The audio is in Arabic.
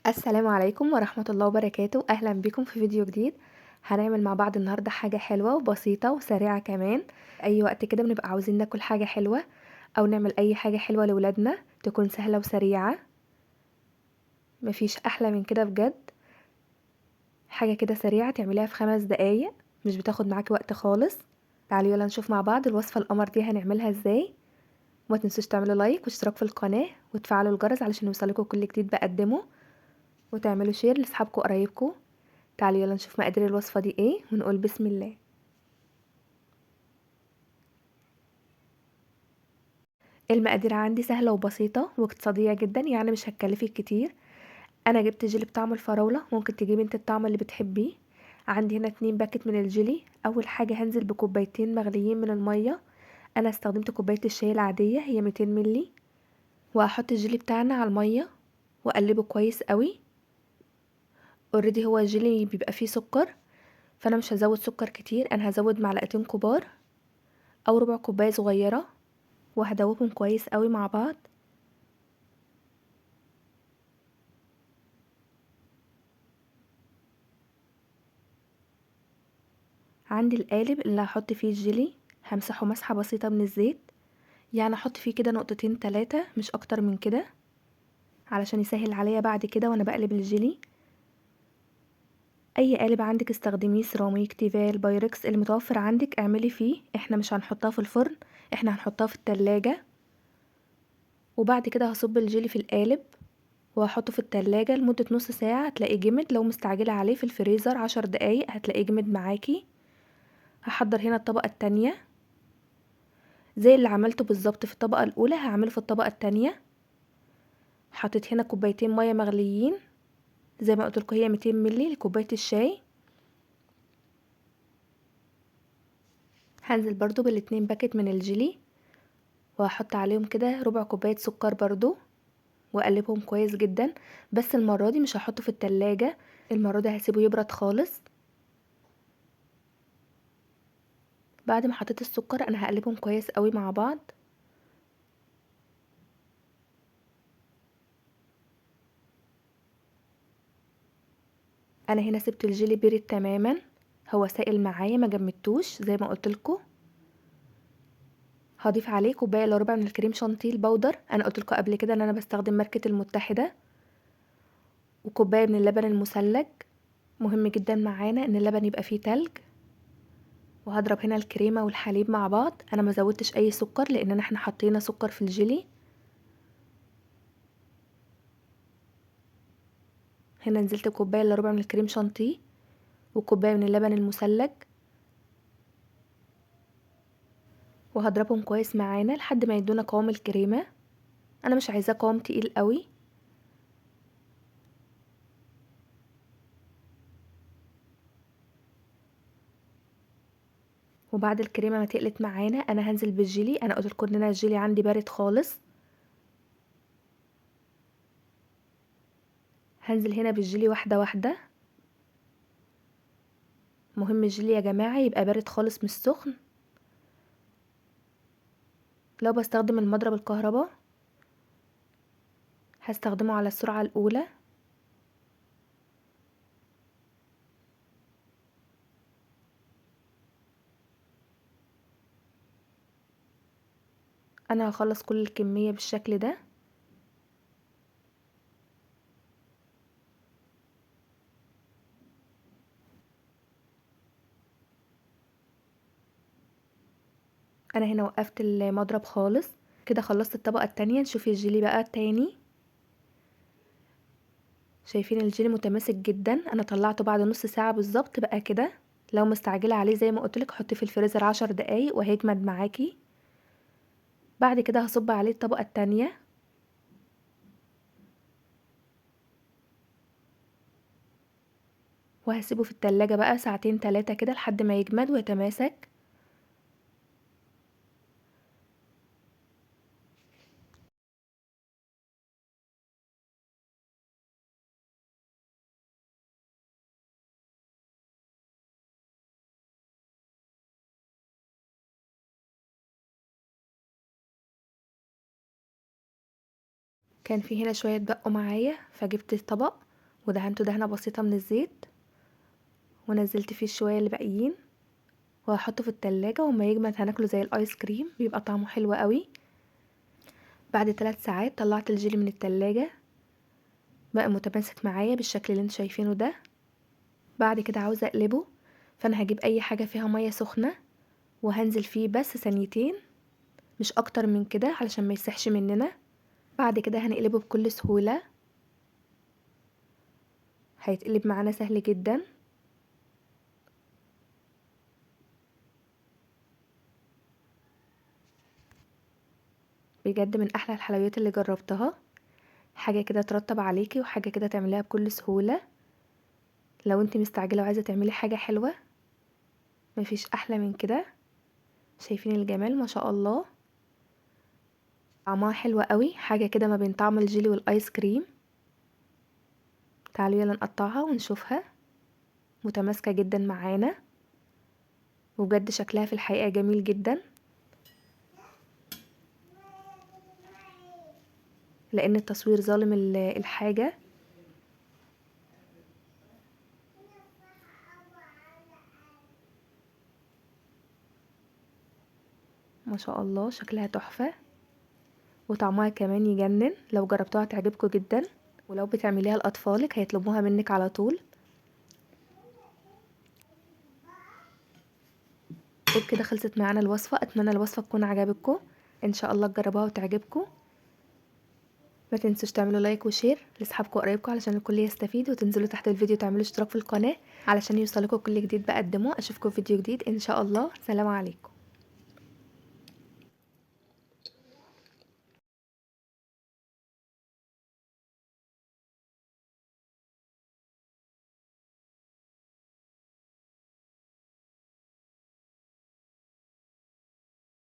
السلام عليكم ورحمة الله وبركاته. أهلا بكم في فيديو جديد. هنعمل مع بعض النهاردة حاجة حلوة وبسيطة وسريعة كمان. أي وقت كده بنبقى عاوزين ناكل حاجة حلوة أو نعمل أي حاجة حلوة لولادنا تكون سهلة وسريعة. مفيش أحلى من كده بجد. حاجة كده سريعة تعمليها في 5 دقايق، مش بتاخد معاكي وقت خالص. تعالوا يلا نشوف مع بعض الوصفة القمر دي هنعملها ازاي. وما تنسوش تعملوا لايك واشتراك في القناة وتفعلوا الجرس علشان يوصلكوا كل جديد بقدمه، وتعملوا شير لاصحابكم وقرايبكم. تعالوا يلا نشوف مقادير الوصفة دي ايه ونقول بسم الله. المقادير عندي سهلة وبسيطة واقتصادية جدا، يعني مش هتكلفك كتير. انا جبت جيلي بطعم الفراولة، ممكن تجيبي انت الطعم اللي بتحبيه. عندي هنا 2 باكت من الجيلي. اول حاجة هنزل بكوبايتين مغليين من المية. انا استخدمت كوباية الشاي العادية، هي 200 ملي. وهحط الجيلي بتاعنا على المية واقلبه كويس قوي. اوريدي هو الجيلي بيبقى فيه سكر، فانا مش هزود سكر كتير، انا هزود معلقتين كبار او ربع كوباية صغيرة، وهدوبهم كويس قوي مع بعض. عندي القالب اللي هحط فيه الجيلي، همسحه مسحة بسيطة من الزيت، يعني احط فيه كده نقطتين 3 مش اكتر من كده، علشان يسهل عليا بعد كده وانا بقلب الجيلي. اي قالب عندك استخدميه، سيراميك، تيفال، بايركس، اللي متوفر عندك اعملي فيه. احنا مش هنحطها في الفرن، احنا هنحطها في التلاجة. وبعد كده هصب الجيلي في القالب وهحطه في التلاجة لمدة نص ساعة، هتلاقيه جمد. لو مستعجلة عليه في الفريزر 10 دقايق هتلاقيه جمد معاكي. هحضر هنا الطبقة التانية زي اللي عملته بالظبط في الطبقة الاولى، هعمله في الطبقة التانية. حطيت هنا كوبايتين مية مغليين، زي ما قلتلكوا هي 200 ملي لكوباية الشاي. هنزل برضو بالاتنين باكت من الجيلي، وهحط عليهم كده ربع كوباية سكر برضو، واقلبهم كويس جدا. بس المرة دي مش هحطه في التلاجة، المرة دي هسيبه يبرد خالص. بعد ما حطيت السكر انا هقلبهم كويس قوي مع بعض. انا هنا سبت الجيلي بيرد تماما، هو سائل معايا ما جمدتوش زي ما قلتلكوا. هضيف عليه كوبايه الا ربع من الكريم شانتيه البودر، انا قلتلكوا قبل كده ان انا بستخدم ماركه المتحده. وكوبايه من اللبن المثلج، مهم جدا معانا ان اللبن يبقى فيه تلج. وهضرب هنا الكريمه والحليب مع بعض، انا ما زودتش اي سكر لان احنا حطينا سكر في الجيلي. هنا نزلت كوبايه الا ربع من الكريم شانتيه وكوبايه من اللبن المثلج، وهضربهم كويس معانا لحد ما يدونا قوام الكريمه. انا مش عايزاه قوام تقيل قوي. وبعد الكريمه ما تقلت معانا انا هنزل بالجيلي، انا قلت لكم ان انا الجيلي عندي بارد خالص. هنزل هنا بالجيلي واحده واحده. مهم الجيلي يا جماعه يبقى بارد خالص مش سخن. لو بستخدم المضرب الكهرباء هستخدمه على السرعه الاولى. انا هخلص كل الكميه بالشكل ده. انا هنا وقفت المضرب خالص. كده خلصت الطبقه التانية. نشوف الجيلي بقى التاني. شايفين الجيلي متماسك جدا، انا طلعته بعد نص ساعه بالظبط بقى كده. لو مستعجله عليه زي ما قلتلك حطيه في الفريزر 10 دقايق وهيجمد معاكي. بعد كده هصب عليه الطبقه التانية، وهسيبه في التلاجة بقى ساعتين 3 كده لحد ما يجمد ويتماسك. كان في هنا شويه بقوا معايا فجبت طبق ودهنته دهنه بسيطه من الزيت، ونزلت فيه شويه اللي باقيين، وهحطه في التلاجة، وما يجمد هناكله زي الايس كريم، بيبقى طعمه حلو قوي. بعد 3 ساعات طلعت الجيلي من التلاجة، بقى متماسك معايا بالشكل اللي انتوا شايفينه ده. بعد كده عاوزه اقلبه، فانا هجيب اي حاجه فيها ميه سخنه وهنزل فيه بس ثانيتين، مش اكتر من كده علشان ما يسحش مننا. بعد كده هنقلبه بكل سهوله، هيتقلب معانا سهل جدا. بجد من احلى الحلويات اللي جربتها، حاجه كده ترطب عليكي وحاجه كده تعمليها بكل سهوله. لو انت مستعجله وعايزه تعملي حاجه حلوه مفيش احلى من كده. شايفين الجمال ما شاء الله، طعمها حلو قوي، حاجه كده ما بين طعم الجيلي والايس كريم. تعالوا يلا نقطعها ونشوفها، متماسكه جدا معانا، وبجد شكلها في الحقيقه جميل جدا، لان التصوير ظالم الحاجه. ما شاء الله شكلها تحفه، وطعمها كمان يجنن. لو جربتوها تعجبكم جدا، ولو بتعمليها لاطفالك هيطلبوها منك على طول. وبكده خلصت معانا الوصفه. اتمنى الوصفه تكون عجبتكم، ان شاء الله تجربوها وتعجبكم. ما تنسوش تعملوا لايك وشير لاصحابكم وقرايبكم علشان الكل يستفيد، وتنزلوا تحت الفيديو تعملوا اشتراك في القناه علشان يوصلكم كل جديد بقدمه. اشوفكم في فيديو جديد ان شاء الله. سلام عليكم.